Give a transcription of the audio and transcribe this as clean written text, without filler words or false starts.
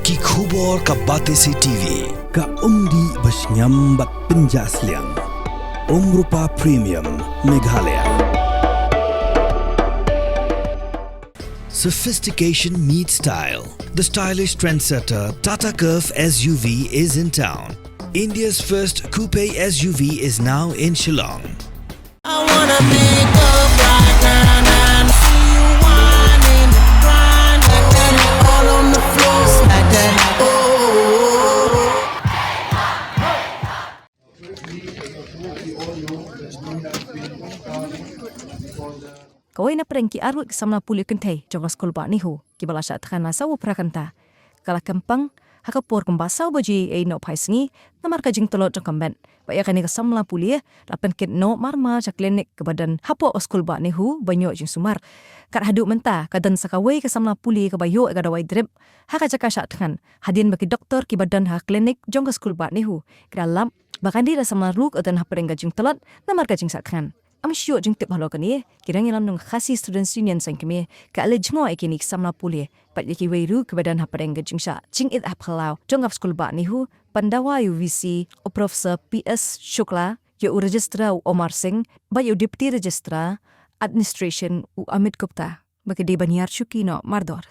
की खबर का बातें से TV ka umdi basnyambat penjaslian Omrupa Premium Meghalaya. Sophistication meets style. The stylish trendsetter Tata Curve SUV is in town. India's first coupe SUV is now in Shillong. I wanna make up right now, now. See you whining, grinding, all on the floor like that. Oh. Kawai na perengki arut samna puli kentai jonga skol ba ni hu ki bala sha thana sawu prakanta kala kempang haka por kembasau baji e no paisingi namar ka jing telot kamben ba ya kani ka samla puli lapen ket no marma cha klinik ke badan hapo skol ba ni hu banyo jing sumar kat hadu menta kadan sakawai ka samla puli ka bayo ka dawai drip haka jaka sha than hadin baki doktor ki badan ha klinik jonga skol ba ni hu kralam bakandi ra samla ruk adan ha perengga jing telot namar ka jing sakhan am sure jing tip halo kani kirang ilam nung khasi students union sang kemi ka ale jmo ekinik samla puli pat yaki weiru ke badan hapareng jing sha jing it aphalau jongap school ba ni hu pandawa UVC o professor PS Shukla yo registrar Omar Singh ba yo deputy registrar administration u Amit Gupta bagi di Baniar Shukino Mardor